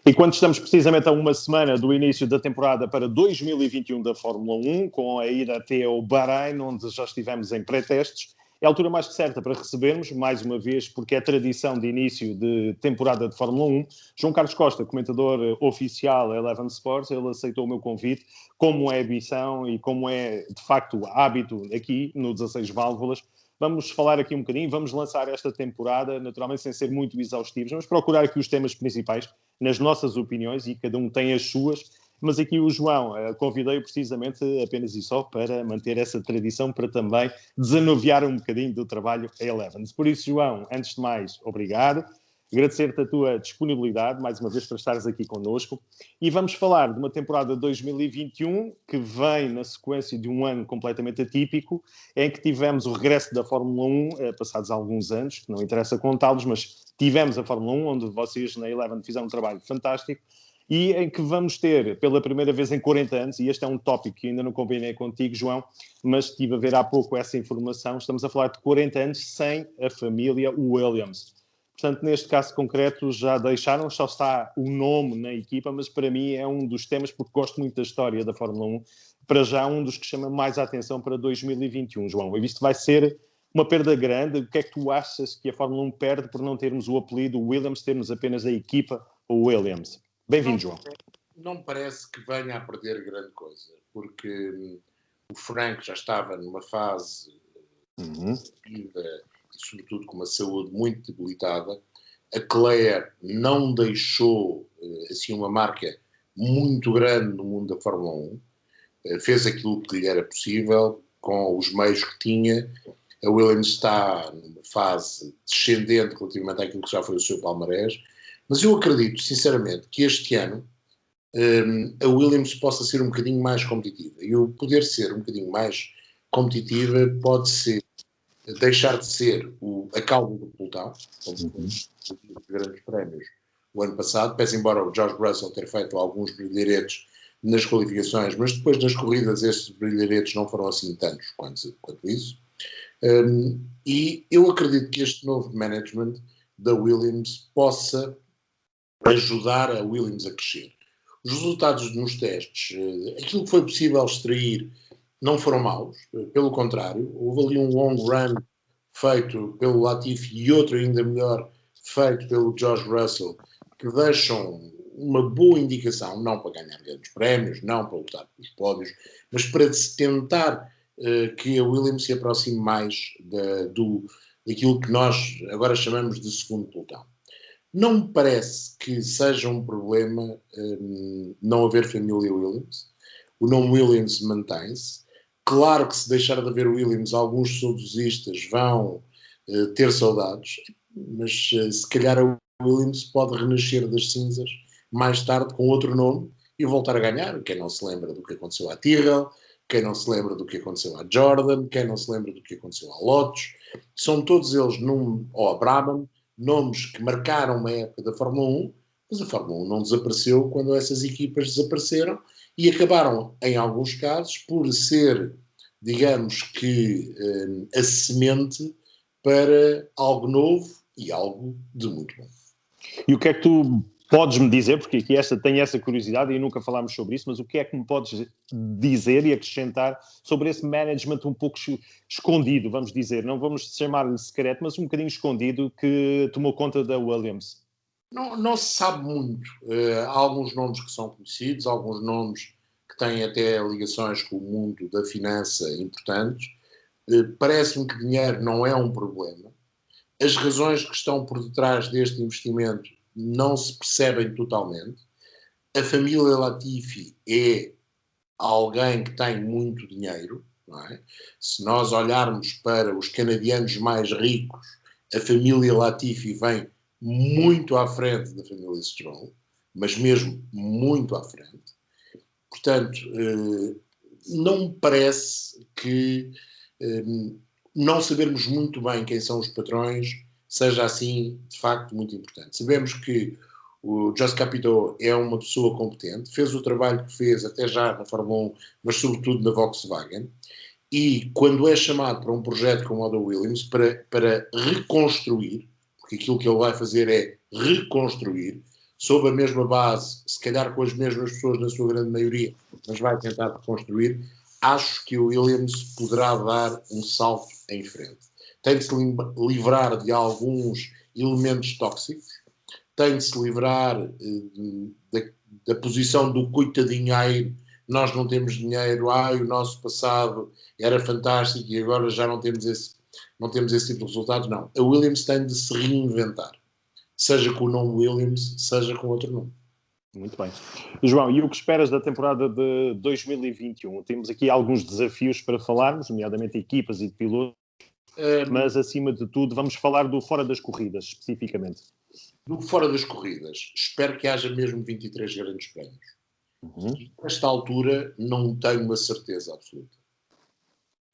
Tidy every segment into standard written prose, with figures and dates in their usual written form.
E quando estamos precisamente a uma semana do início da temporada para 2021 da Fórmula 1, com a ida até ao Bahrein, onde já estivemos em pré-testes, é a altura mais que certa para recebermos, mais uma vez, porque é tradição de início de temporada de Fórmula 1, João Carlos Costa, comentador oficial Eleven Sports. Ele aceitou o meu convite, como é ambição e como é, de facto, hábito aqui no 16 Válvulas. Vamos falar aqui um bocadinho, vamos lançar esta temporada, naturalmente sem ser muito exaustivos. Vamos procurar aqui os temas principais, nas nossas opiniões, e cada um tem as suas. Mas aqui o João convidei-o precisamente apenas e só para manter essa tradição, para também desanuviar um bocadinho do trabalho a Elevens. Por isso, João, antes de mais, obrigado. Agradecer-te a tua disponibilidade, mais uma vez, para estares aqui connosco. E vamos falar de uma temporada de 2021 que vem na sequência de um ano completamente atípico, em que tivemos o regresso da Fórmula 1, passados alguns anos, que não interessa contá-los, mas tivemos a Fórmula 1, onde vocês na Eleven fizeram um trabalho fantástico, e em que vamos ter, pela primeira vez em 40 anos, e este é um tópico que ainda não combinei contigo, João, mas estive a ver há pouco essa informação, estamos a falar de 40 anos sem a família Williams. Portanto, neste caso concreto, já deixaram, só está o nome na equipa, mas para mim é um dos temas, porque gosto muito da história da Fórmula 1, para já um dos que chama mais a atenção para 2021, João. E isto vai ser uma perda grande. O que é que tu achas que a Fórmula 1 perde por não termos o apelido Williams, termos apenas a equipa Williams? Bem-vindo, João. Não me parece que venha a perder grande coisa, porque o Frank já estava numa fase vida, e sobretudo com uma saúde muito debilitada. A Claire não deixou assim uma marca muito grande no mundo da Fórmula 1. Fez aquilo que lhe era possível com os meios que tinha. A Williams está numa fase descendente relativamente àquilo que já foi o seu palmarés, mas eu acredito sinceramente que este ano a Williams possa ser um bocadinho mais competitiva, e o poder ser um bocadinho mais competitiva pode ser deixar de ser a cauda do pelotão, como os grandes prémios o ano passado, pese embora o George Russell ter feito alguns brilharetes nas qualificações, mas depois nas corridas estes brilharetes não foram assim tantos quanto isso. E eu acredito que este novo management da Williams possa ajudar a Williams a crescer. Os resultados nos testes, aquilo que foi possível extrair, não foram maus, pelo contrário, houve ali um long run feito pelo Latifi e outro ainda melhor feito pelo George Russell, que deixam uma boa indicação, não para ganhar grandes prémios, não para lutar pelos pódios, mas para se tentar que a Williams se aproxime mais daquilo que nós agora chamamos de segundo pelotão. Não me parece que seja um problema não haver família Williams. O nome Williams mantém-se. Claro que se deixar de haver Williams, alguns saudosistas vão ter saudades, mas se calhar a Williams pode renascer das cinzas mais tarde com outro nome e voltar a ganhar. Quem não se lembra do que aconteceu à Tyrrell, quem não se lembra do que aconteceu à Jordan, quem não se lembra do que aconteceu à Lotus, são todos eles, ou a Brabham, nomes que marcaram uma época da Fórmula 1, mas a Fórmula 1 não desapareceu quando essas equipas desapareceram e acabaram, em alguns casos, por ser, digamos que, a semente para algo novo e algo de muito bom. E o que é que tu podes-me dizer, porque aqui tenho essa curiosidade e nunca falámos sobre isso, mas o que é que me podes dizer e acrescentar sobre esse management um pouco escondido, vamos dizer, não vamos chamar-lhe secreto, mas um bocadinho escondido, que tomou conta da Williams? Não se sabe muito. Há alguns nomes que são conhecidos, alguns nomes que têm até ligações com o mundo da finança importantes. Parece-me que dinheiro não é um problema. As razões que estão por detrás deste investimento não se percebem totalmente. A família Latifi é alguém que tem muito dinheiro, não é? Se nós olharmos para os canadianos mais ricos, a família Latifi vem muito à frente da família Stroll, mas mesmo muito à frente. Portanto, não me parece que não sabermos muito bem quem são os patrões seja assim, de facto, muito importante. Sabemos que o Jost Capito é uma pessoa competente, fez o trabalho que fez até já na Fórmula 1, mas sobretudo na Volkswagen, e quando é chamado para um projeto como o da Williams, para reconstruir, porque aquilo que ele vai fazer é reconstruir, sob a mesma base, se calhar com as mesmas pessoas na sua grande maioria, mas vai tentar reconstruir. Acho que o Williams poderá dar um salto em frente. Tem de se livrar de alguns elementos tóxicos, tem de se livrar da posição do coitadinho, ai, nós não temos dinheiro, ai, o nosso passado era fantástico e agora já não temos esse tipo de resultados. Não. A Williams tem de se reinventar, seja com o nome Williams, seja com outro nome. Muito bem. João, e o que esperas da temporada de 2021? Temos aqui alguns desafios para falarmos, nomeadamente equipas e de pilotos, mas acima de tudo vamos falar do fora das corridas, especificamente. Do fora das corridas, espero que haja mesmo 23 grandes prémios. Nesta altura não tenho uma certeza absoluta.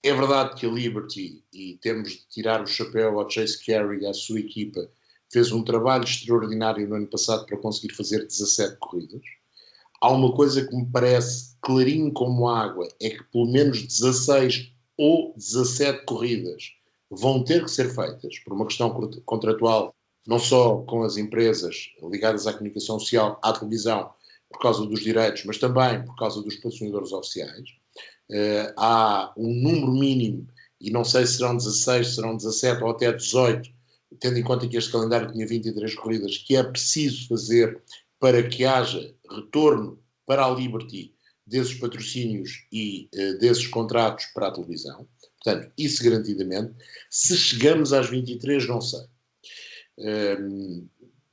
É verdade que a Liberty, e temos de tirar o chapéu ao Chase Carey e à sua equipa, fez um trabalho extraordinário no ano passado para conseguir fazer 17 corridas. Há uma coisa que me parece clarinho como água, é que pelo menos 16 ou 17 corridas vão ter que ser feitas por uma questão contratual, não só com as empresas ligadas à comunicação social, à televisão, por causa dos direitos, mas também por causa dos patrocinadores oficiais. Há um número mínimo, e não sei se serão 16, serão 17 ou até 18, tendo em conta que este calendário tinha 23 corridas, que é preciso fazer para que haja retorno para a Liberty desses patrocínios e desses contratos para a televisão. Portanto, isso garantidamente. Se chegamos às 23, não sei.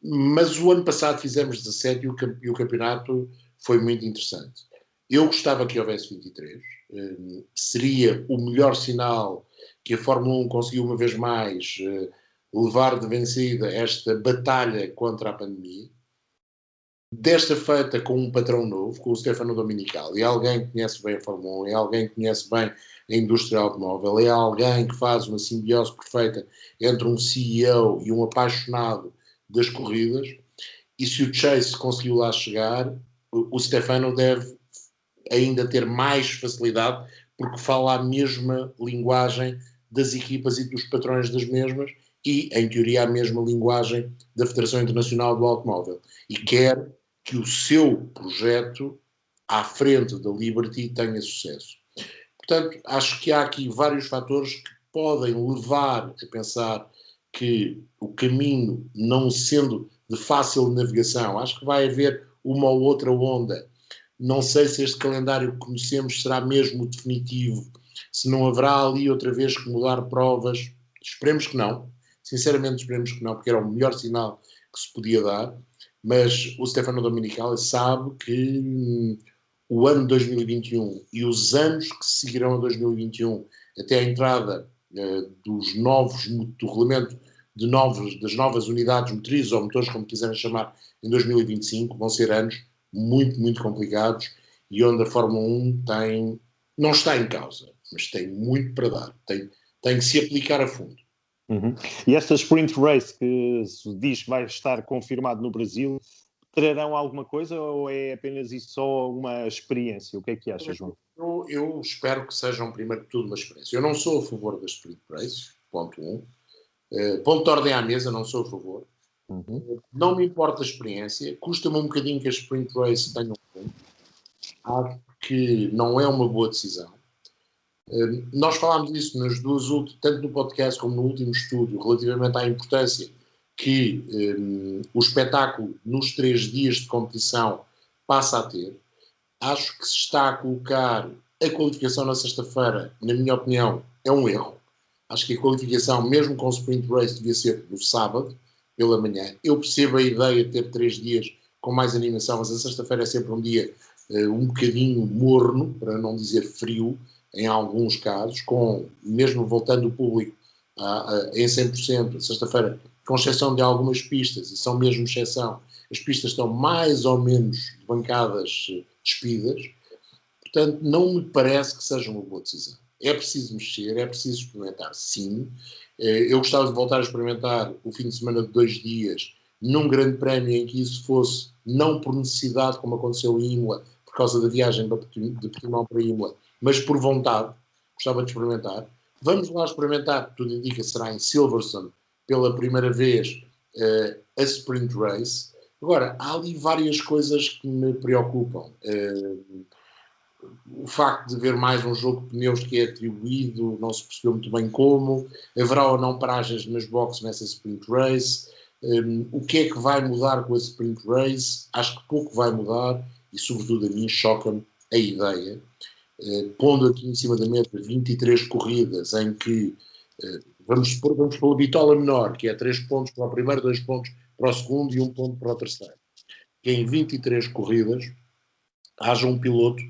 Mas o ano passado fizemos 17 e o campeonato foi muito interessante. Eu gostava que houvesse 23. Seria o melhor sinal que a Fórmula 1 conseguiu uma vez mais levar de vencida esta batalha contra a pandemia. Desta feita com um patrão novo, com o Stefano Domenicali, é alguém que conhece bem a Fórmula 1, é alguém que conhece bem a indústria automóvel, é alguém que faz uma simbiose perfeita entre um CEO e um apaixonado das corridas, e se o Chase conseguiu lá chegar, o Stefano deve ainda ter mais facilidade, porque fala a mesma linguagem das equipas e dos patrões das mesmas, e, em teoria, a mesma linguagem da Federação Internacional do Automóvel. E quer que o seu projeto à frente da Liberty tenha sucesso. Portanto, acho que há aqui vários fatores que podem levar a pensar que o caminho, não sendo de fácil navegação, acho que vai haver uma ou outra onda. Não sei se este calendário que conhecemos será mesmo definitivo, se não haverá ali outra vez que mudar provas. Esperemos que não. Sinceramente, esperemos que não, porque era o melhor sinal que se podia dar. Mas o Stefano Domenicali sabe que o ano de 2021 e os anos que seguirão a 2021, até a entrada do regulamento das novas unidades motrizes ou motores, como quiserem chamar, em 2025, vão ser anos muito, muito complicados e onde a Fórmula 1 não está em causa, mas tem muito para dar, tem que se aplicar a fundo. E esta Sprint Race que se diz que vai estar confirmado no Brasil, trarão alguma coisa ou é apenas isso só uma experiência? O que é que achas, João? Eu espero que sejam, primeiro de tudo, uma experiência. Eu não sou a favor da Sprint Race, ponto 1. Ponto de ordem à mesa, não sou a favor. Não me importa a experiência, custa-me um bocadinho que a Sprint Race tenha um ponto. Acho que não é uma boa decisão. Nós falámos disso nas duas últimas, tanto no podcast como no último estudo, relativamente à importância que o espetáculo nos 3 dias de competição passa a ter. Acho que se está a colocar a qualificação na sexta-feira, na minha opinião, é um erro. Acho que a qualificação, mesmo com o Sprint Race, devia ser no sábado, pela manhã. Eu percebo a ideia de ter 3 dias com mais animação, mas a sexta-feira é sempre um dia um bocadinho morno, para não dizer frio, em alguns casos, mesmo voltando o público em 100%, sexta-feira, com exceção de algumas pistas, e são mesmo exceção, as pistas estão mais ou menos bancadas, despidas, portanto, não me parece que seja uma boa decisão. É preciso mexer, é preciso experimentar, sim. Eu gostava de voltar a experimentar o fim de semana de 2 dias, num grande prémio em que isso fosse, não por necessidade, como aconteceu em Imola, por causa da viagem de Portimão para Imola, mas por vontade, gostava de experimentar. Vamos lá experimentar, tudo indica, será em Silverstone, pela primeira vez, a Sprint Race. Agora, há ali várias coisas que me preocupam. O facto de haver mais um jogo de pneus que é atribuído, não se percebeu muito bem como, haverá ou não paragens nas boxes nessa sprint race, o que é que vai mudar com a sprint race? Acho que pouco vai mudar e, sobretudo, a mim choca-me a ideia, pondo aqui em cima da mesa 23 corridas em que vamos pela bitola menor, que é 3 pontos para o primeiro, 2 pontos para o segundo e 1 ponto para o terceiro. Que em 23 corridas haja um piloto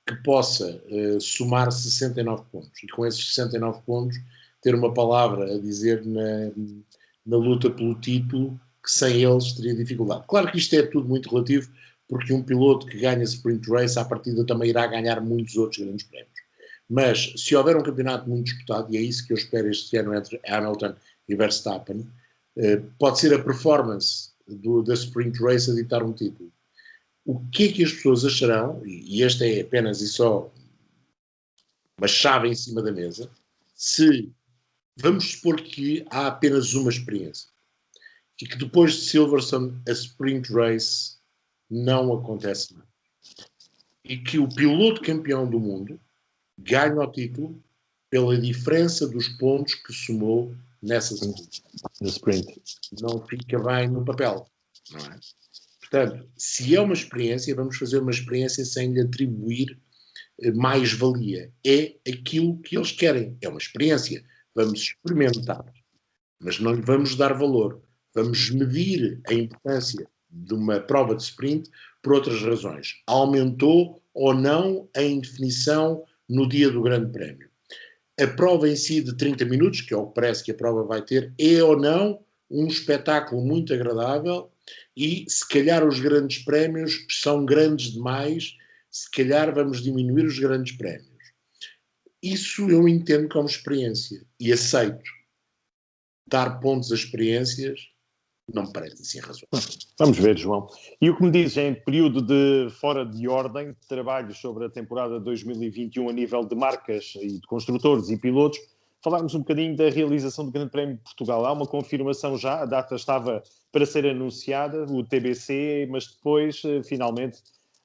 que possa somar 69 pontos e com esses 69 pontos ter uma palavra a dizer na luta pelo título, que sem eles teria dificuldade. Claro que isto é tudo muito relativo, porque um piloto que ganha sprint race à partida também irá ganhar muitos outros grandes prémios. Mas se houver um campeonato muito disputado, e é isso que eu espero este ano entre Hamilton e Verstappen, pode ser a performance da sprint race a ditar um título. O que é que as pessoas acharão, e esta é apenas e só uma chave em cima da mesa, se vamos supor que há apenas uma experiência e que depois de Silverstone a sprint race não acontece nada e que o piloto campeão do mundo ganha o título pela diferença dos pontos que somou nessa sprint. Não fica bem no papel, não é? Portanto, se é uma experiência, vamos fazer uma experiência sem lhe atribuir mais-valia. É aquilo que eles querem. É uma experiência. Vamos experimentar. Mas não lhe vamos dar valor. Vamos medir a importância de uma prova de sprint por outras razões. Aumentou ou não a indefinição no dia do Grande Prémio? A prova em si de 30 minutos, que é o que parece que a prova vai ter, é ou não um espetáculo muito agradável e se calhar os grandes prémios são grandes demais, se calhar vamos diminuir os grandes prémios. Isso eu entendo como experiência e aceito. Dar pontos a experiências não me parece assim razoável. Vamos ver, João. E o que me dizes em período de fora de ordem, de trabalhos sobre a temporada 2021 a nível de marcas e de construtores e pilotos, falarmos um bocadinho da realização do Grande Prémio de Portugal. Há uma confirmação já, a data estava para ser anunciada, o TBC, mas depois, finalmente,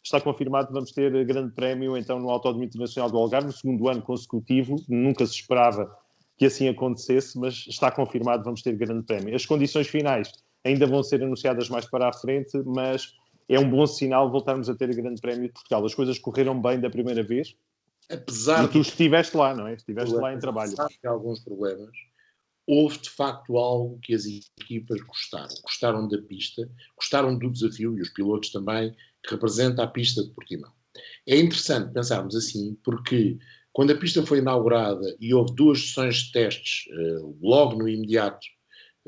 está confirmado que vamos ter Grande Prémio então no Autódromo Internacional do Algarve, no segundo ano consecutivo. Nunca se esperava que assim acontecesse, mas está confirmado, vamos ter Grande Prémio. As condições finais ainda vão ser anunciadas mais para a frente, mas é um bom sinal voltarmos a ter o Grande Prémio de Portugal. As coisas correram bem da primeira vez. Apesar e tu estiveste lá, não é? Estiveste lá em trabalho. De alguns problemas, houve de facto algo que as equipas gostaram. Gostaram da pista, gostaram do desafio e os pilotos também, que representa a pista de Portimão. É interessante pensarmos assim, porque quando a pista foi inaugurada e houve 2 sessões de testes, logo no imediato,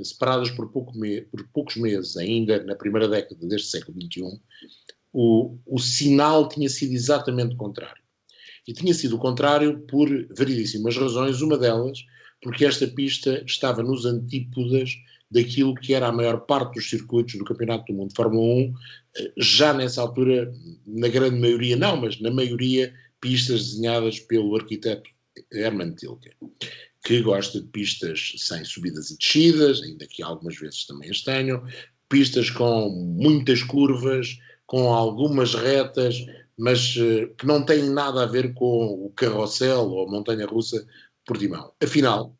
separadas por poucos meses, ainda na primeira década deste século XXI, o sinal tinha sido exatamente o contrário. E tinha sido o contrário por variedíssimas razões, uma delas porque esta pista estava nos antípodas daquilo que era a maior parte dos circuitos do Campeonato do Mundo de Fórmula 1, já nessa altura, na grande maioria não, mas na maioria pistas desenhadas pelo arquiteto Hermann Tilke, que gosta de pistas sem subidas e descidas, ainda que algumas vezes também as tenham, pistas com muitas curvas, com algumas retas, mas que não têm nada a ver com o carrossel ou a montanha-russa Portimão. Afinal,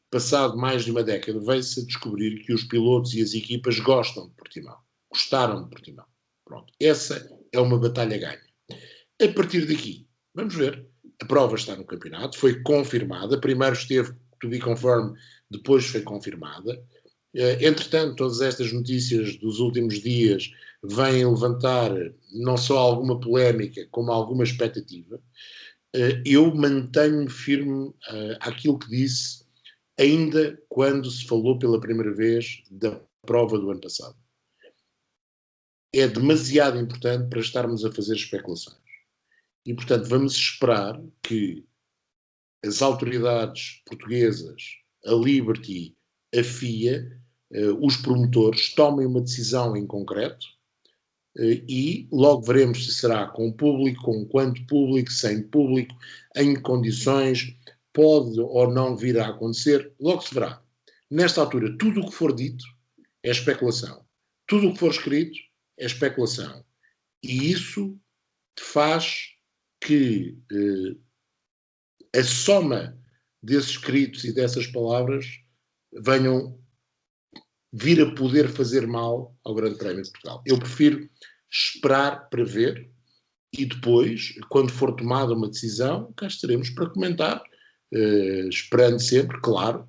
passado mais de uma década, veio-se a descobrir que os pilotos e as equipas gostam de Portimão. Gostaram de Portimão. Pronto. Essa é uma batalha ganha. A partir daqui, vamos ver. A prova está no campeonato, foi confirmada. Primeiro esteve to be confirmed, depois foi confirmada. Entretanto, todas estas notícias dos últimos dias vêm levantar não só alguma polémica, como alguma expectativa. Eu mantenho firme àquilo que disse ainda quando se falou pela primeira vez da prova do ano passado. É demasiado importante para estarmos a fazer especulações. E, portanto, vamos esperar que as autoridades portuguesas, a Liberty, a FIA, os promotores, tomem uma decisão em concreto e logo veremos se será com público, com quanto público, sem público, em condições, pode ou não vir a acontecer, logo se verá. Nesta altura, tudo o que for dito é especulação. Tudo o que for escrito é especulação. E isso faz que a soma desses escritos e dessas palavras venham vir a poder fazer mal ao Grande Prémio de Portugal. Eu prefiro esperar para ver e depois, quando for tomada uma decisão, cá estaremos para comentar, esperando sempre, claro,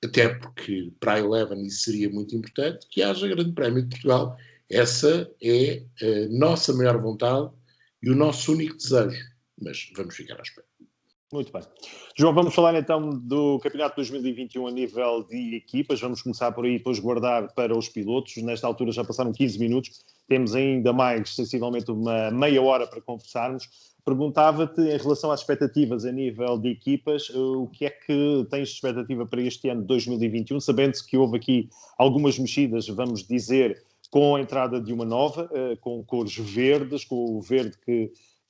até porque para a Eleven isso seria muito importante, que haja Grande Prémio de Portugal. Essa é a nossa maior vontade e o nosso único desejo. Mas vamos ficar à espera. Muito bem. João, vamos falar então do Campeonato 2021 a nível de equipas. Vamos começar por aí, depois guardar para os pilotos. Nesta altura já passaram 15 minutos. Temos ainda mais, sensivelmente, uma meia hora para conversarmos. Perguntava-te, em relação às expectativas a nível de equipas, o que é que tens de expectativa para este ano de 2021, sabendo-se que houve aqui algumas mexidas, vamos dizer, com a entrada de uma nova, com cores verdes, com o verde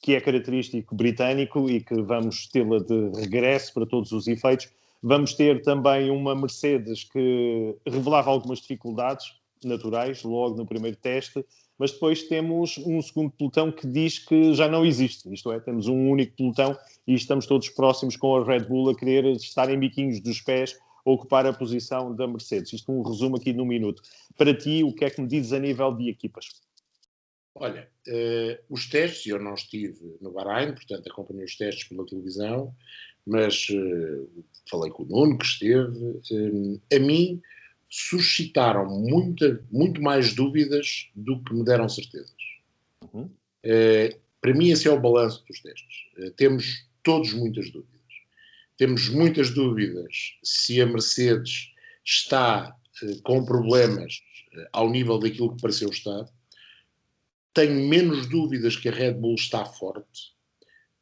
que é característico britânico e que vamos tê-la de regresso para todos os efeitos. Vamos ter também uma Mercedes que revelava algumas dificuldades naturais logo no primeiro teste, mas depois temos um segundo pelotão que diz que já não existe. Isto é, temos um único pelotão e estamos todos próximos com a Red Bull a querer estar em biquinhos dos pés a ocupar a posição da Mercedes. Isto um resumo aqui num minuto. Para ti, o que é que me dizes a nível de equipas? Olha, os testes, eu não estive no Bahrein, portanto acompanhei os testes pela televisão, mas falei com o Nuno, que esteve. A mim suscitaram muito mais dúvidas do que me deram certezas. Uhum. Para mim esse é o balanço dos testes. Temos todos muitas dúvidas. Temos muitas dúvidas se a Mercedes está com problemas ao nível daquilo que pareceu estar. Tenho menos dúvidas que a Red Bull está forte,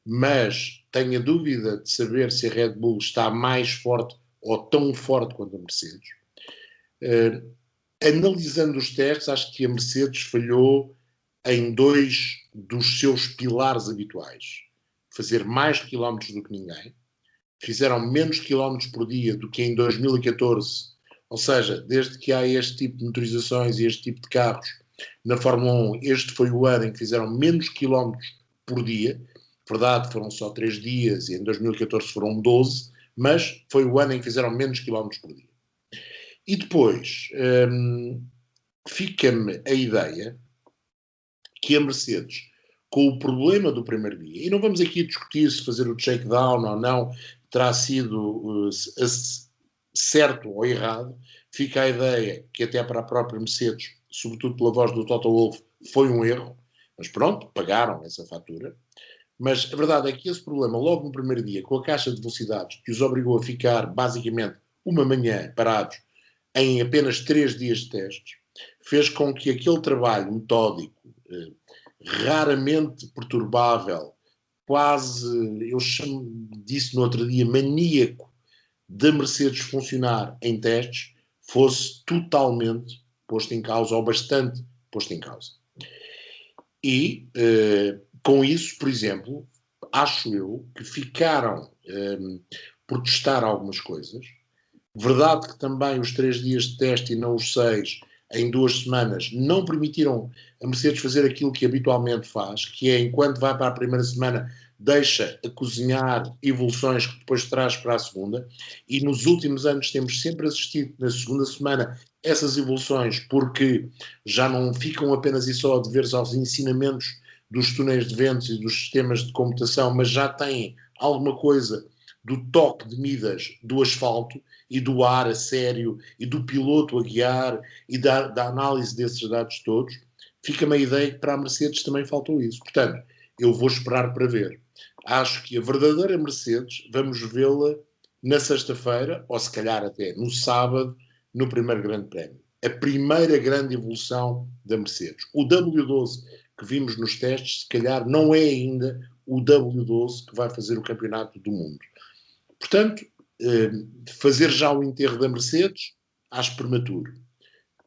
mas tenho a dúvida de saber se a Red Bull está mais forte ou tão forte quanto a Mercedes. Analisando os testes, acho que a Mercedes falhou em 2 dos seus pilares habituais. Fazer mais quilómetros do que ninguém. Fizeram menos quilómetros por dia do que em 2014. Ou seja, desde que há este tipo de motorizações e este tipo de carros, na Fórmula 1, este foi o ano em que fizeram menos quilómetros por dia. Verdade, foram só 3 dias e em 2014 foram 12, mas foi o ano em que fizeram menos quilómetros por dia. E depois, fica-me a ideia que a Mercedes, com o problema do primeiro dia, e não vamos aqui discutir se fazer o shakedown ou não terá sido certo ou errado, fica a ideia que até para a própria Mercedes, sobretudo pela voz do Toto Wolff, foi um erro, mas pronto, pagaram essa fatura. Mas a verdade é que esse problema, logo no primeiro dia, com a caixa de velocidades, que os obrigou a ficar basicamente uma manhã parados em apenas 3 dias de testes, fez com que aquele trabalho metódico, raramente perturbável, quase, eu disse no outro dia, maníaco, da Mercedes funcionar em testes, fosse totalmente posto em causa, ou bastante posto em causa. E, com isso, por exemplo, acho eu que ficaram por testar algumas coisas. Verdade que também os 3 dias de teste e não os 6, em 2 semanas, não permitiram a Mercedes fazer aquilo que habitualmente faz, que é, enquanto vai para a primeira semana, deixa a cozinhar evoluções que depois traz para a segunda, e nos últimos anos temos sempre assistido na segunda semana essas evoluções, porque já não ficam apenas e só a deveres aos ensinamentos dos túneis de ventos e dos sistemas de computação, mas já têm alguma coisa do toque de Midas do asfalto e do ar a sério e do piloto a guiar e da análise desses dados todos. Fica-me a ideia que para a Mercedes também faltou isso. Portanto, eu vou esperar para ver. Acho que a verdadeira Mercedes vamos vê-la na sexta-feira, ou se calhar até no sábado, no primeiro grande prémio. A primeira grande evolução da Mercedes. O W12 que vimos nos testes, se calhar não é ainda o W12 que vai fazer o campeonato do mundo. Portanto, fazer já o enterro da Mercedes, acho prematuro.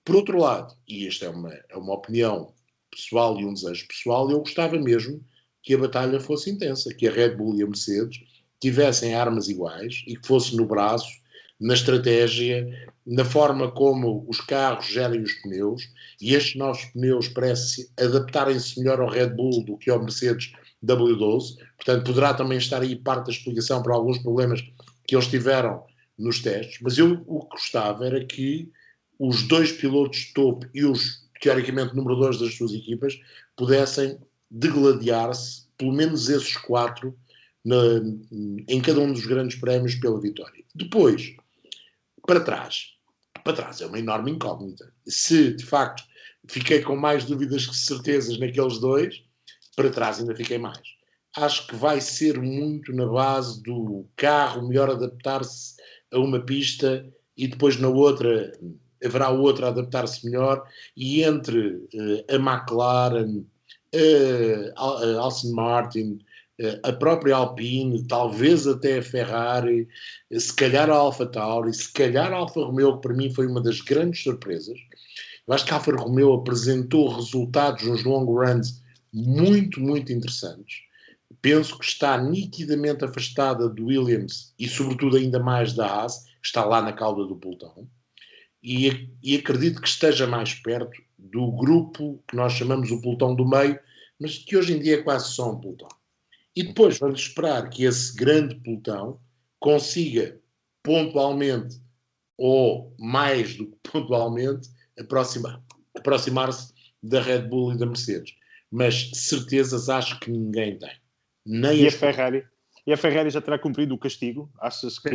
Por outro lado, e esta é uma opinião pessoal e um desejo pessoal, eu gostava mesmo que a batalha fosse intensa, que a Red Bull e a Mercedes tivessem armas iguais e que fosse no braço, na estratégia, na forma como os carros gerem os pneus, e estes novos pneus parecem adaptarem-se melhor ao Red Bull do que ao Mercedes W12, portanto poderá também estar aí parte da explicação para alguns problemas que eles tiveram nos testes, mas eu o que gostava era que os dois pilotos de topo e os, teoricamente, número 2 das suas equipas pudessem degladiar-se, pelo menos esses 4, em cada um dos grandes prémios pela vitória. Depois, para trás é uma enorme incógnita. Se, de facto, fiquei com mais dúvidas que certezas naqueles dois, para trás ainda fiquei mais. Acho que vai ser muito na base do carro melhor adaptar-se a uma pista e depois na outra haverá outra a adaptar-se melhor, e entre a McLaren, a Aston Martin, a própria Alpine, talvez até a Ferrari, se calhar a AlphaTauri, se calhar a Alfa Romeo, que para mim foi uma das grandes surpresas. Eu acho que a Alfa Romeo apresentou resultados nos long runs muito, muito interessantes. Penso que está nitidamente afastada do Williams e, sobretudo, ainda mais da Haas, que está lá na cauda do pelotão. E acredito que esteja mais perto do grupo que nós chamamos o pelotão do meio, mas que hoje em dia é quase só um pelotão. E depois vamos esperar que esse grande pelotão consiga pontualmente, ou mais do que pontualmente, aproximar-se da Red Bull e da Mercedes. Mas certezas acho que ninguém tem. Nem e a Ferrari? E a Ferrari já terá cumprido o castigo? Achas que...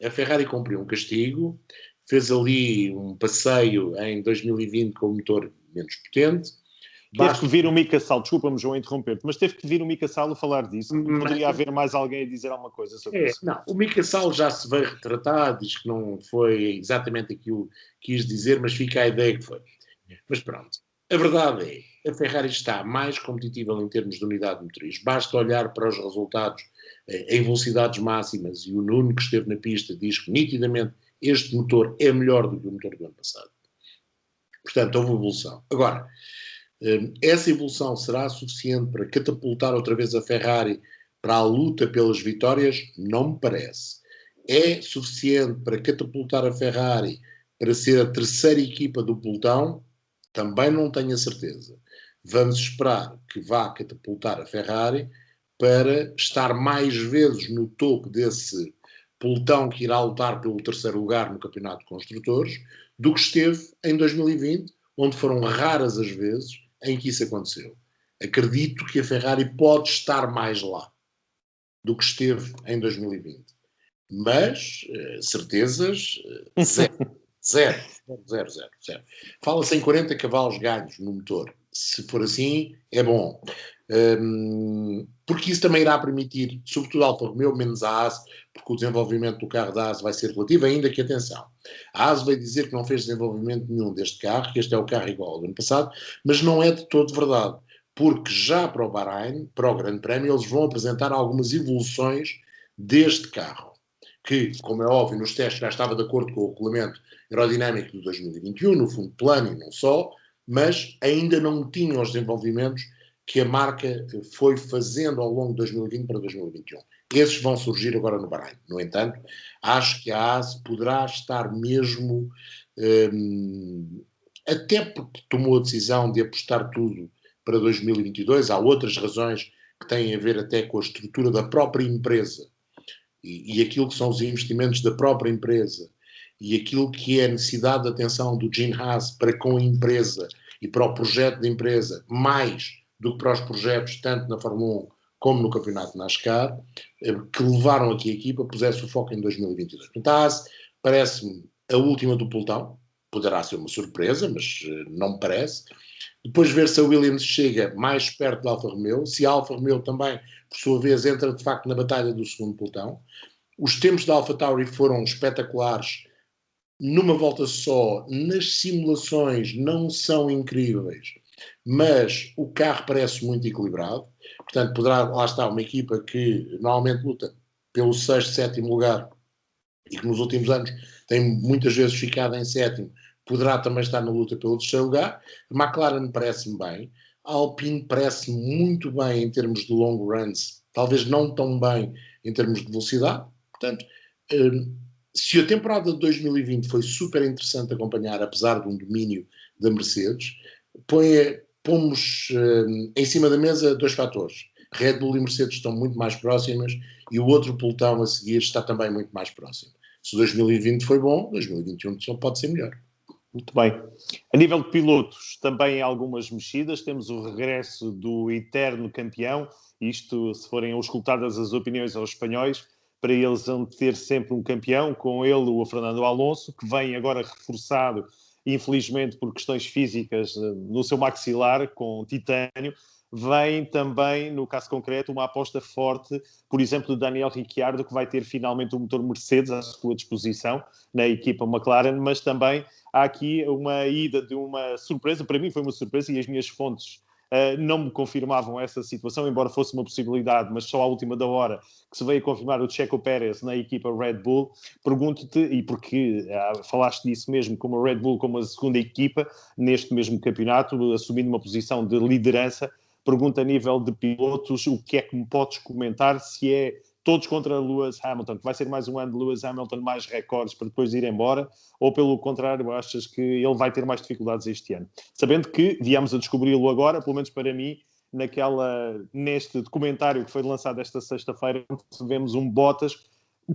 A Ferrari cumpriu um castigo, fez ali um passeio em 2020 com o motor menos potente. Teve que vir o Mika Salo, desculpa-me, João, interromper-te, mas teve que vir o Mika Salo falar disso. Poderia haver mais alguém a dizer alguma coisa sobre isso? Não, o Mika Salo já se veio retratar, diz que não foi exatamente aquilo que quis dizer, mas fica a ideia que foi. Mas pronto, a verdade é, a Ferrari está mais competitiva em termos de unidade motriz. Basta olhar para os resultados em velocidades máximas, e o Nuno, que esteve na pista, diz que nitidamente este motor é melhor do que o motor do ano passado. Portanto, houve evolução. Agora, essa evolução será suficiente para catapultar outra vez a Ferrari para a luta pelas vitórias? Não me parece. É suficiente para catapultar a Ferrari para ser a terceira equipa do pelotão? Também não tenho a certeza. Vamos esperar que vá catapultar a Ferrari para estar mais vezes no topo desse pelotão que irá lutar pelo terceiro lugar no Campeonato de Construtores do que esteve em 2020, onde foram raras as vezes em que isso aconteceu. Acredito que a Ferrari pode estar mais lá do que esteve em 2020. Mas, certezas, zero. Fala-se em 40 cavalos ganhos no motor. Se for assim, é bom. Porque isso também irá permitir, sobretudo a Alfa Romeo, menos a Haas, porque o desenvolvimento do carro da Haas vai ser relativo, ainda que, atenção, a Haas vai dizer que não fez desenvolvimento nenhum deste carro, que este é o carro igual ao do ano passado, mas não é de todo verdade, porque já para o Bahrein, para o Grande Prémio, eles vão apresentar algumas evoluções deste carro, que, como é óbvio, nos testes já estava de acordo com o regulamento aerodinâmico de 2021, no fundo plano e não só, mas ainda não tinham os desenvolvimentos que a marca foi fazendo ao longo de 2020 para 2021. Esses vão surgir agora no Bahrein. No entanto, acho que a Haas poderá estar mesmo, até porque tomou a decisão de apostar tudo para 2022, há outras razões que têm a ver até com a estrutura da própria empresa e aquilo que são os investimentos da própria empresa e aquilo que é a necessidade de atenção do Gene Haas para com a empresa e para o projeto da empresa, mais do que para os projetos tanto na Fórmula 1 como no Campeonato NASCAR, que levaram aqui a equipa, pusesse o foco em 2022. Portanto, a Haas parece-me a última do pelotão, poderá ser uma surpresa, mas não me parece. Depois ver se a Williams chega mais perto da Alfa Romeo, se a Alfa Romeo também, por sua vez, entra de facto na batalha do segundo pelotão. Os tempos da AlphaTauri foram espetaculares numa volta só, nas simulações não são incríveis, mas o carro parece muito equilibrado, portanto poderá, lá está, uma equipa que normalmente luta pelo 6º, 7º lugar e que nos últimos anos tem muitas vezes ficado em 7º, poderá também estar na luta pelo 3º lugar. A McLaren parece-me bem, a Alpine parece-me muito bem em termos de long runs, talvez não tão bem em termos de velocidade, portanto se a temporada de 2020 foi super interessante acompanhar, apesar de um domínio da Mercedes, pomos em cima da mesa 2 fatores. Red Bull e Mercedes estão muito mais próximas e o outro pelotão a seguir está também muito mais próximo. Se 2020 foi bom, 2021 só pode ser melhor. Muito bem. A nível de pilotos, também algumas mexidas. Temos o regresso do eterno campeão. Isto, se forem auscultadas as opiniões aos espanhóis, para eles vão ter sempre um campeão, com ele o Fernando Alonso, que vem agora reforçado, infelizmente por questões físicas, no seu maxilar, com titânio. Vem também, no caso concreto, uma aposta forte, por exemplo, do Daniel Ricciardo, que vai ter finalmente um motor Mercedes à sua disposição na equipa McLaren, mas também há aqui uma ida de uma surpresa. Para mim foi uma surpresa e as minhas fontes não me confirmavam essa situação, embora fosse uma possibilidade, mas só à última da hora que se veio a confirmar o Checo Pérez na equipa Red Bull. Pergunto-te, e porque falaste disso mesmo, como a Red Bull como a segunda equipa neste mesmo campeonato, assumindo uma posição de liderança, pergunto a nível de pilotos, o que é que me podes comentar, se é todos contra Lewis Hamilton, que vai ser mais um ano de Lewis Hamilton, mais recordes para depois ir embora, ou pelo contrário, achas que ele vai ter mais dificuldades este ano? Sabendo que viemos a descobri-lo agora, pelo menos para mim, neste documentário que foi lançado esta sexta-feira, vemos um Bottas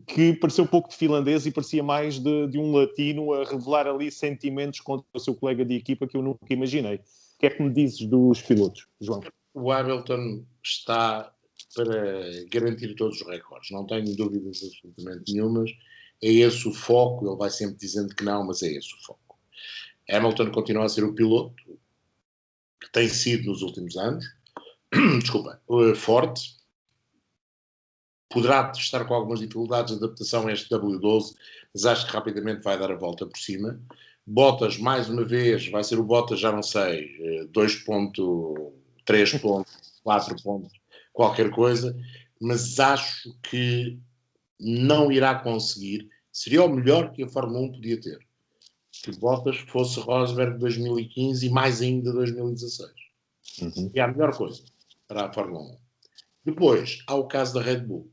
que pareceu um pouco de finlandês e parecia mais de um latino a revelar ali sentimentos contra o seu colega de equipa que eu nunca imaginei. O que é que me dizes dos pilotos, João? O Hamilton está para garantir todos os recordes, não tenho dúvidas absolutamente nenhumas. É esse o foco, ele vai sempre dizendo que não, mas é esse o foco. Hamilton continua a ser o piloto que tem sido nos últimos anos, desculpa, forte. Poderá estar com algumas dificuldades de adaptação a este W12, mas acho que rapidamente vai dar a volta por cima. Bottas, mais uma vez, vai ser o Bottas, já não sei, 2.3 pontos, 4 pontos, qualquer coisa, mas acho que não irá conseguir. Seria o melhor que a Fórmula 1 podia ter. Que Bottas fosse Rosberg 2015 e mais ainda 2016. Uhum. É a melhor coisa para a Fórmula 1. Depois, há o caso da Red Bull,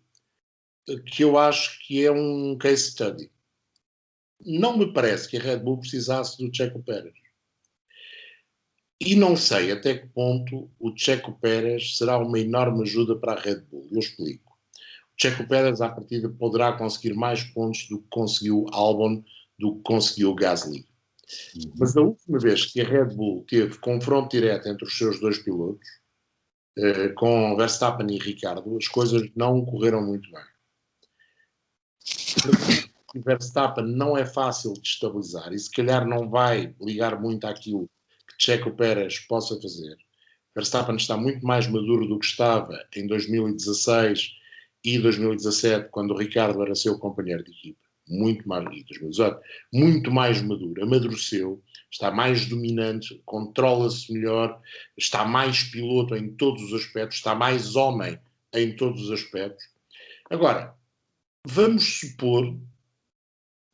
que eu acho que é um case study. Não me parece que a Red Bull precisasse do Checo Pérez. E não sei até que ponto o Checo Pérez será uma enorme ajuda para a Red Bull. Eu explico. O Checo Pérez, à partida, poderá conseguir mais pontos do que conseguiu Albon, do que conseguiu Gasly. Mas a última vez que a Red Bull teve confronto direto entre os seus dois pilotos, com Verstappen e Ricciardo, as coisas não correram muito bem. O Verstappen não é fácil de estabilizar e se calhar não vai ligar muito àquilo que Checo Pérez possa fazer. Verstappen está muito mais maduro do que estava em 2016 e 2017, quando o Ricciardo era seu companheiro de equipa. Muito mais, e 2018, muito mais maduro, amadureceu, está mais dominante, controla-se melhor, está mais piloto em todos os aspectos, está mais homem em todos os aspectos. Agora, vamos supor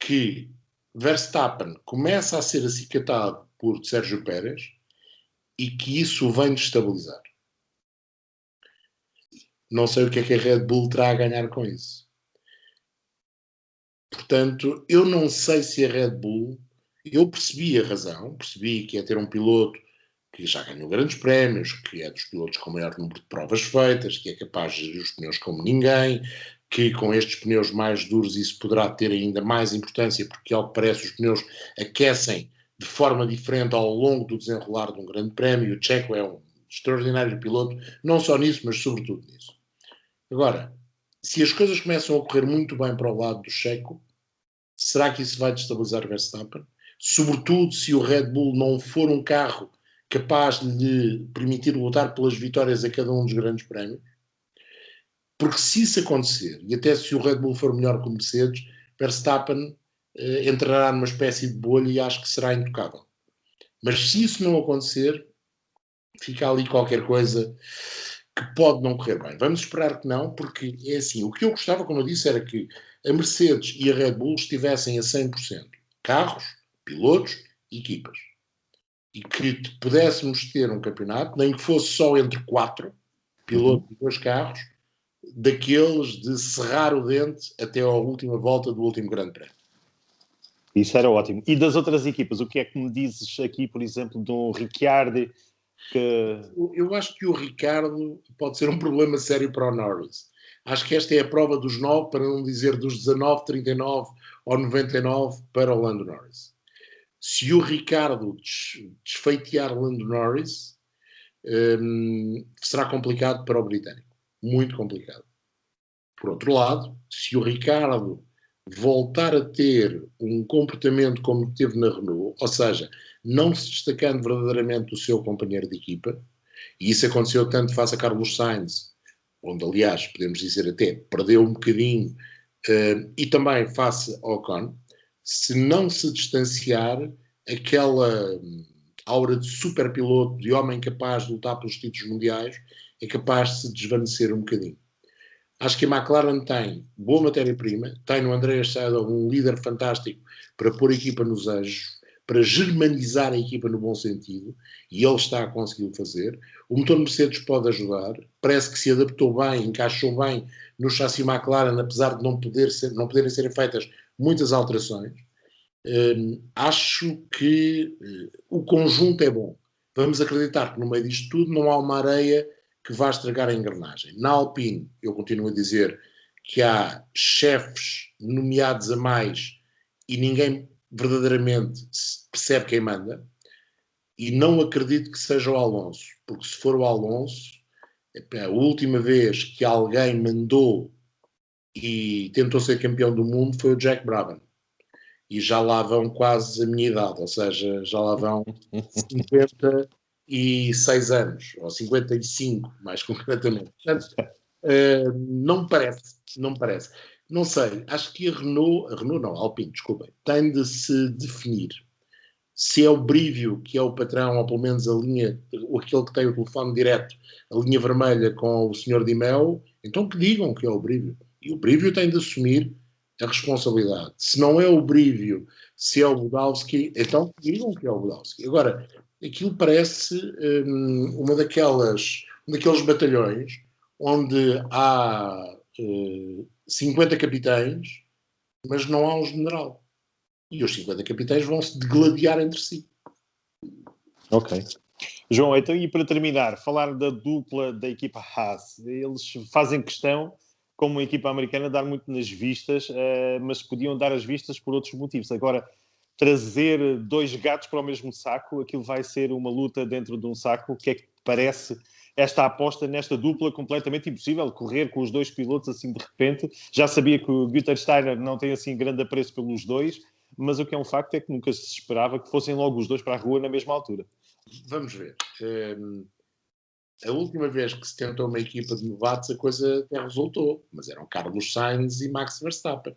que Verstappen começa a ser acicatado por Sérgio Pérez e que isso o vem destabilizar. Não sei o que é que a Red Bull terá a ganhar com isso. Portanto, eu não sei se a Red Bull... Eu percebi a razão, percebi que ia ter um piloto que já ganhou grandes prémios, que é dos pilotos com o maior número de provas feitas, que é capaz de gerir os pneus como ninguém, que com estes pneus mais duros isso poderá ter ainda mais importância, porque ao que parece os pneus aquecem de forma diferente ao longo do desenrolar de um grande prémio. O Checo é um extraordinário piloto, não só nisso, mas sobretudo nisso. Agora, se as coisas começam a correr muito bem para o lado do Checo, será que isso vai destabilizar o Verstappen? Sobretudo se o Red Bull não for um carro capaz de lhe permitir lutar pelas vitórias a cada um dos grandes prémios. Porque se isso acontecer, e até se o Red Bull for melhor que o Mercedes, Verstappen entrará numa espécie de bolha e acho que será intocável. Mas se isso não acontecer, fica ali qualquer coisa que pode não correr bem. Vamos esperar que não, porque é assim, o que eu gostava, como eu disse, era que a Mercedes e a Red Bull estivessem a 100%. Carros, pilotos, equipas. E que pudéssemos ter um campeonato, nem que fosse só entre 4 pilotos e 2 carros, daqueles de serrar o dente até à última volta do último grande prémio. Isso era ótimo. E das outras equipas, o que é que me dizes aqui, por exemplo, do Ricciardo? Eu acho que o Ricardo pode ser um problema sério para o Norris. Acho que esta é a prova dos 9, para não dizer dos 19, 39 ou 99 para o Lando Norris. Se o Ricardo desfeitear Lando Norris, será complicado para o britânico. Muito complicado. Por outro lado, se o Ricardo voltar a ter um comportamento como teve na Renault, ou seja, não se destacando verdadeiramente do seu companheiro de equipa, e isso aconteceu tanto face a Carlos Sainz, onde, aliás, podemos dizer até, perdeu um bocadinho, e também face ao Ocon, se não se distanciar, aquela aura de super piloto, de homem capaz de lutar pelos títulos mundiais, é capaz de se desvanecer um bocadinho. Acho que a McLaren tem boa matéria-prima, tem no Andreas Seidel um líder fantástico para pôr a equipa nos eixos, para germanizar a equipa no bom sentido, e ele está a conseguir fazer. O motor Mercedes pode ajudar, parece que se adaptou bem, encaixou bem no chassi McLaren, apesar de não poderem ser feitas muitas alterações. Acho que o conjunto é bom. Vamos acreditar que no meio disto tudo não há uma areia que vá estragar a engrenagem. Na Alpine, eu continuo a dizer que há chefes nomeados a mais e ninguém verdadeiramente percebe quem manda, e não acredito que seja o Alonso, porque se for o Alonso, a última vez que alguém mandou e tentou ser campeão do mundo foi o Jack Brabham. E já lá vão quase a minha idade, ou seja, já lá vão 56 anos, ou 55, mais concretamente. Portanto, não me parece. Não sei, acho que a Renault não, a Alpine, desculpem, tem de se definir se é o Brivio que é o patrão, ou pelo menos a linha, aquele que tem o telefone direto, a linha vermelha com o Sr. Di Meo, então que digam que é o Brivio. E o Brivio tem de assumir a responsabilidade. Se não é o Brivio, se é o Budowski, então que digam que é o Budowski. Agora, aquilo parece um daqueles batalhões onde há 50 capitães, mas não há um general. E os 50 capitães vão se degladiar entre si. Ok. João, então, e para terminar, falar da dupla da equipa Haas. Eles fazem questão, como a equipa americana, dar muito nas vistas, mas podiam dar as vistas por outros motivos. Agora, trazer dois gatos para o mesmo saco, aquilo vai ser uma luta dentro de um saco. O que é que parece esta aposta nesta dupla completamente impossível? Correr com os dois pilotos assim de repente. Já sabia que o Günther Steiner não tem assim grande apreço pelos dois, mas o que é um facto é que nunca se esperava que fossem logo os dois para a rua na mesma altura. Vamos ver. A última vez que se tentou uma equipa de novatos, a coisa até resultou, mas eram Carlos Sainz e Max Verstappen.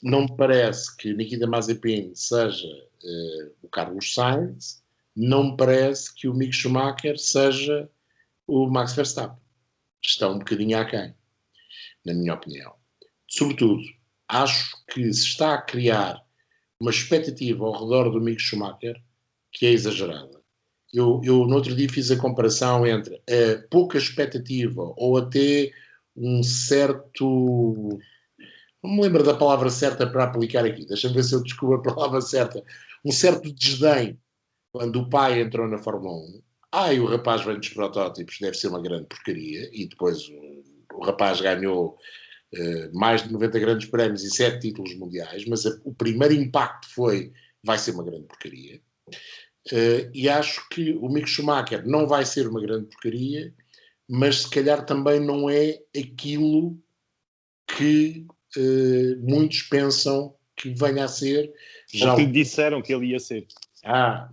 Não me parece que Nikita Mazepin seja o Carlos Sainz, não me parece que o Mick Schumacher seja o Max Verstappen. Estão um bocadinho aquém, na minha opinião. Sobretudo, acho que se está a criar uma expectativa ao redor do Mick Schumacher que é exagerada. Eu no outro dia fiz a comparação entre a pouca expectativa ou até um certo... Não me lembro da palavra certa para aplicar aqui. Deixa-me ver se eu descubro a palavra certa. Um certo desdém quando o pai entrou na Fórmula 1. E o rapaz vem dos protótipos, deve ser uma grande porcaria. E depois o rapaz ganhou mais de 90 grandes prémios e 7 títulos mundiais. Mas o primeiro impacto foi, vai ser uma grande porcaria. E acho que o Mick Schumacher não vai ser uma grande porcaria, mas se calhar também não é aquilo que muitos pensam que venha a ser. Ou que lhe disseram que ele ia ser.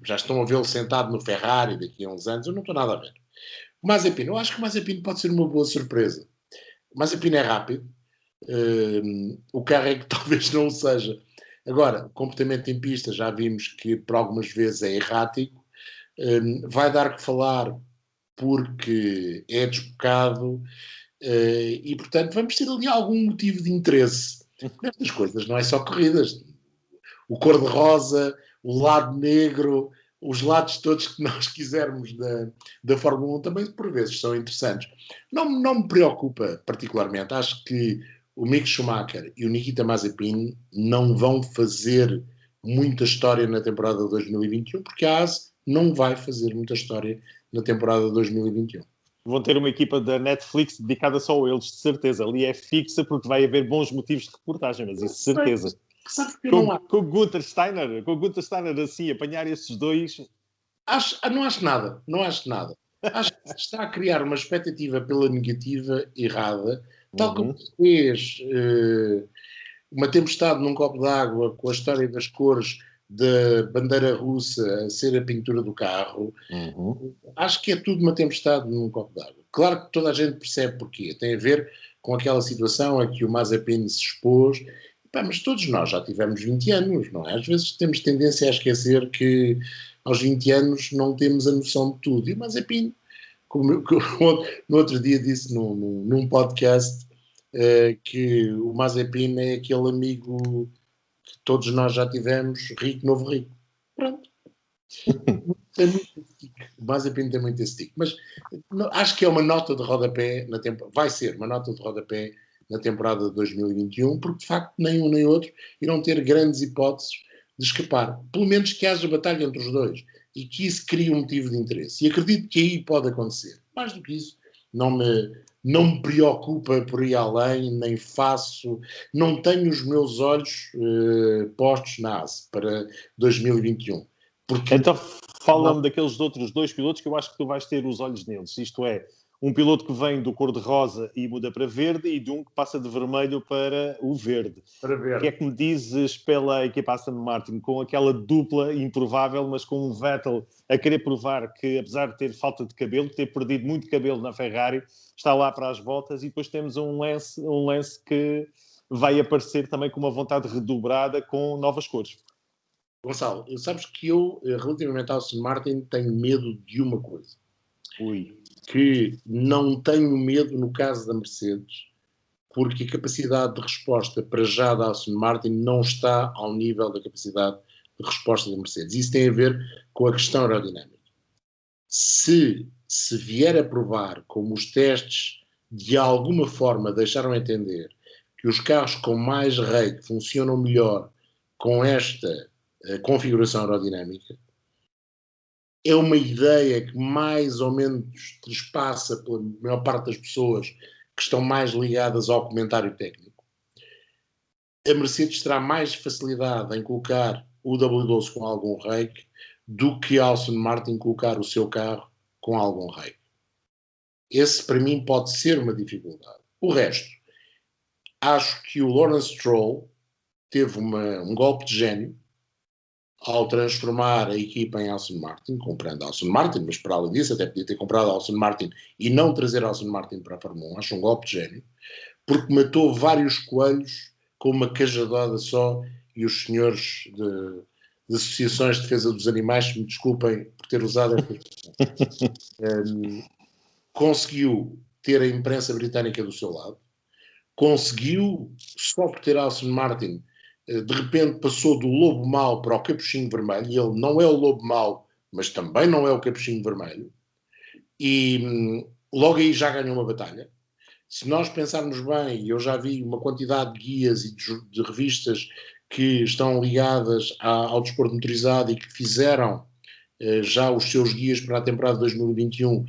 Já estão a vê-lo sentado no Ferrari daqui a uns anos. Eu não estou nada a ver. O Mazepin, eu acho que o Mazepin pode ser uma boa surpresa. O Mazepin é rápido. O carro é que talvez não o seja. Agora, o comportamento em pista já vimos que por algumas vezes é errático. Vai dar que falar porque é desbocado. E, portanto, vamos ter ali algum motivo de interesse. Estas coisas não é só corridas. O cor-de-rosa, o lado negro, os lados todos que nós quisermos da Fórmula 1 também, por vezes, são interessantes. Não me preocupa particularmente. Acho que o Mick Schumacher e o Nikita Mazepin não vão fazer muita história na temporada de 2021, porque a AS não vai fazer muita história na temporada de 2021. Vão ter uma equipa da Netflix dedicada só a eles, de certeza. Ali é fixa, porque vai haver bons motivos de reportagem, mas isso de certeza. Com o Gunther Steiner, assim, apanhar esses dois... Não acho nada. Acho que se está a criar uma expectativa pela negativa errada, tal como se fez uma tempestade num copo d'água com a história das cores da bandeira russa a ser a pintura do carro. Acho que é tudo uma tempestade num copo d'água. Claro que toda a gente percebe porquê. Tem a ver com aquela situação a que o Mazepin se expôs. Mas todos nós já tivemos 20 anos, não é? Às vezes temos tendência a esquecer que aos 20 anos não temos a noção de tudo. E o Mazepin, como no outro dia disse num podcast, que o Mazepin é aquele amigo que todos nós já tivemos, rico, novo rico. Pronto. Tem muito stick. O Mazepin tem muito stick. Mas acho que é uma nota de rodapé, vai ser uma nota de rodapé na temporada de 2021, porque de facto nem um nem outro irão ter grandes hipóteses de escapar. Pelo menos que haja batalha entre os dois e que isso crie um motivo de interesse. E acredito que aí pode acontecer. Mais do que isso, não me preocupa por ir além, nem não tenho os meus olhos postos na AS para 2021. Porque... Então fala-me daqueles outros dois pilotos que eu acho que tu vais ter os olhos neles. Isto é, um piloto que vem do cor-de-rosa e muda para verde e de um que passa de vermelho para o verde. O que é que me dizes pela equipa Aston Martin, com aquela dupla improvável, mas com um Vettel a querer provar que, apesar de ter falta de cabelo, ter perdido muito cabelo na Ferrari, está lá para as voltas, e depois temos um Lance que vai aparecer também com uma vontade redobrada com novas cores. Gonçalo, sabes que eu, relativamente ao Aston Martin, tenho medo de uma coisa. Que não tenho medo no caso da Mercedes, porque a capacidade de resposta para já da Aston Martin não está ao nível da capacidade de resposta da Mercedes. Isso tem a ver com a questão aerodinâmica. Se vier a provar, como os testes de alguma forma deixaram entender, que os carros com mais rake funcionam melhor com esta configuração aerodinâmica, é uma ideia que mais ou menos trespassa pela maior parte das pessoas que estão mais ligadas ao comentário técnico. A Mercedes terá mais facilidade em colocar o W12 com algum rake do que a Aston Martin colocar o seu carro com algum rake. Esse, para mim, pode ser uma dificuldade. O resto, acho que o Lawrence Stroll teve um golpe de gênio ao transformar a equipa em Aston Martin, comprando a Aston Martin, mas para além disso até podia ter comprado a Aston Martin e não trazer a Aston Martin para a Fórmula 1. Acho um golpe de gênio, porque matou vários coelhos com uma cajadada só, e os senhores de associações de defesa dos animais, me desculpem por ter usado esta expressão. Conseguiu ter a imprensa britânica do seu lado, conseguiu, só por ter a Aston Martin, de repente passou do lobo mau para o capuchinho vermelho, e ele não é o lobo mau, mas também não é o capuchinho vermelho, e logo aí já ganhou uma batalha. Se nós pensarmos bem, eu já vi uma quantidade de guias e de revistas que estão ligadas ao desporto motorizado e que fizeram já os seus guias para a temporada de 2021,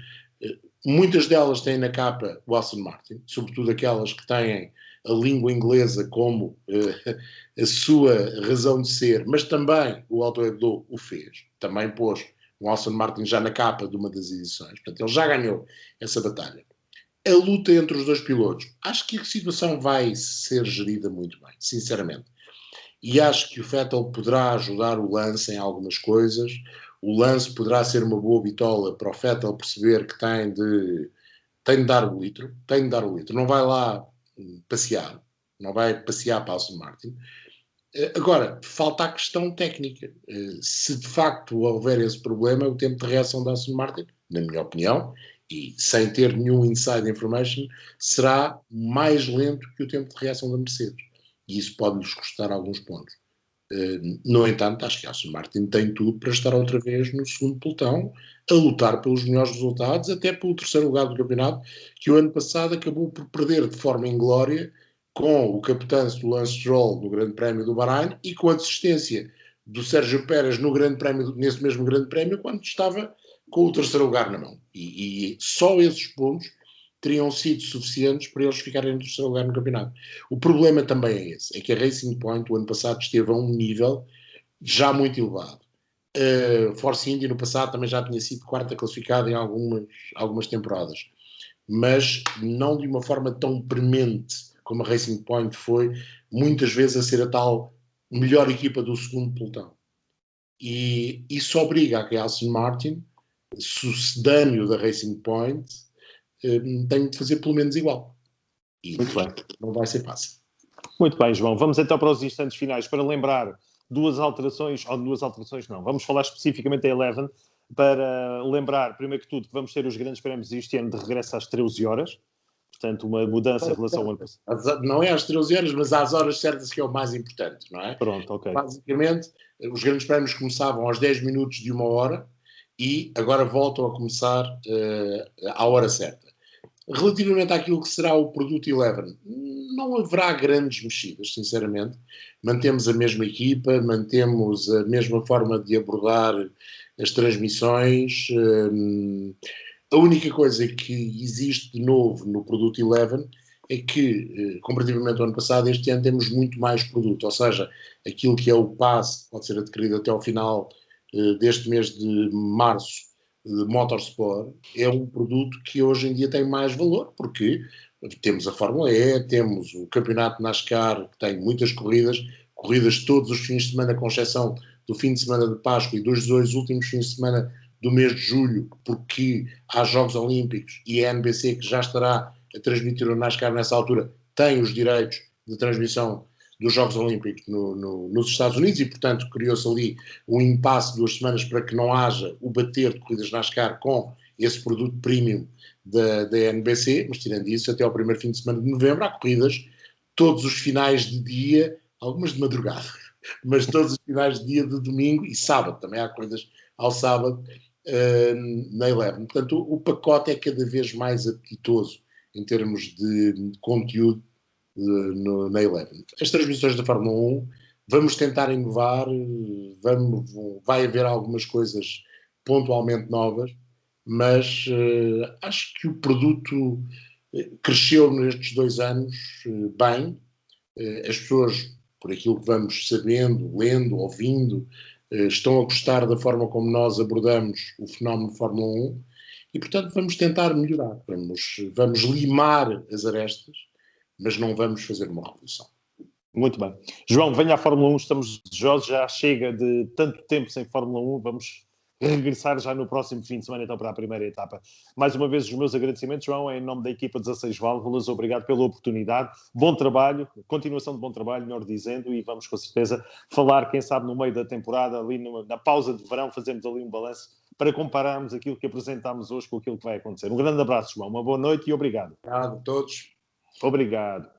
muitas delas têm na capa o Aston Martin, sobretudo aquelas que têm a língua inglesa como a sua razão de ser, mas também o Auto Hebdo o fez, também pôs o Aston Martin já na capa de uma das edições, portanto ele já ganhou essa batalha. A luta entre os dois pilotos, acho que a situação vai ser gerida muito bem, sinceramente, e acho que o Vettel poderá ajudar o Lance em algumas coisas. O Lance poderá ser uma boa bitola para o Vettel perceber que tem de dar o litro, não vai lá passear, não vai passear para a Aston Martin. Agora, falta a questão técnica. Se de facto houver esse problema, o tempo de reação da Aston Martin, na minha opinião, e sem ter nenhum inside information, será mais lento que o tempo de reação da Mercedes. E isso pode-lhes custar alguns pontos. No entanto, acho que a Aston Martin tem tudo para estar outra vez no segundo pelotão, a lutar pelos melhores resultados, até pelo terceiro lugar do campeonato, que o ano passado acabou por perder de forma inglória com o capitão do Lance Stroll no Grande Prémio do Bahrein e com a desistência do Sérgio Pérez no Grande Prémio, nesse mesmo Grande Prémio, quando estava com o terceiro lugar na mão. E só esses pontos teriam sido suficientes para eles ficarem no terceiro lugar no campeonato. O problema também é esse, é que a Racing Point o ano passado esteve a um nível já muito elevado. Force India no passado também já tinha sido quarta classificada em algumas temporadas, mas não de uma forma tão premente como a Racing Point foi, muitas vezes a ser a tal melhor equipa do segundo pelotão. E isso obriga a que a Aston Martin, sucedâneo da Racing Point, tenha de fazer pelo menos igual. E muito bem. Não vai ser fácil. Muito bem, João. Vamos então para os instantes finais para lembrar duas alterações não. Vamos falar especificamente da Eleven para lembrar, primeiro que tudo, que vamos ter os grandes prémios este ano de regresso às 13 horas. Portanto, uma mudança em relação ao ano passado. Não é às 13 horas, mas às horas certas, que é o mais importante, não é? Pronto, ok. Basicamente, os grandes prémios começavam aos 10 minutos de 1 hora e agora voltam a começar à hora certa. Relativamente àquilo que será o produto Eleven, não haverá grandes mexidas, sinceramente. Mantemos a mesma equipa, mantemos a mesma forma de abordar as transmissões. A única coisa que existe de novo no produto Eleven é que, comparativamente ao ano passado, este ano temos muito mais produto, ou seja, aquilo que é o passe pode ser adquirido até ao final deste mês de março de Motorsport, é um produto que hoje em dia tem mais valor, porque temos a Fórmula E, temos o Campeonato NASCAR, que tem muitas corridas todos os fins de semana, com exceção do fim de semana de Páscoa e dos dois últimos fins de semana do mês de julho, porque há Jogos Olímpicos e a NBC, que já estará a transmitir o NASCAR nessa altura, tem os direitos de transmissão dos Jogos Olímpicos nos Estados Unidos e, portanto, criou-se ali um impasse de 2 semanas para que não haja o bater de corridas NASCAR com esse produto premium da NBC, mas tirando isso, até ao primeiro fim de semana de novembro há corridas todos os finais de dia, algumas de madrugada, mas todos os finais de dia de domingo e sábado, também há corridas ao sábado na Eleven. Portanto, o pacote é cada vez mais apetitoso em termos de conteúdo na Eleven. As transmissões da Fórmula 1, vamos tentar inovar, vai haver algumas coisas pontualmente novas, mas acho que o produto cresceu nestes 2 anos bem. As pessoas, por aquilo que vamos sabendo, lendo, ouvindo, estão a gostar da forma como nós abordamos o fenómeno Fórmula 1 e, portanto, vamos tentar melhorar. Vamos limar as arestas, mas não vamos fazer uma revolução. Muito bem. João, venha à Fórmula 1, estamos desejosos, já chega de tanto tempo sem Fórmula 1, vamos regressar já no próximo fim de semana, então, para a primeira etapa. Mais uma vez, os meus agradecimentos, João, em nome da equipa 16 Válvulas, obrigado pela oportunidade, bom trabalho, continuação de bom trabalho, melhor dizendo, e vamos com certeza falar, quem sabe, no meio da temporada, ali na pausa de verão, fazemos ali um balanço para compararmos aquilo que apresentámos hoje com aquilo que vai acontecer. Um grande abraço, João, uma boa noite e obrigado. Obrigado a todos. Obrigado.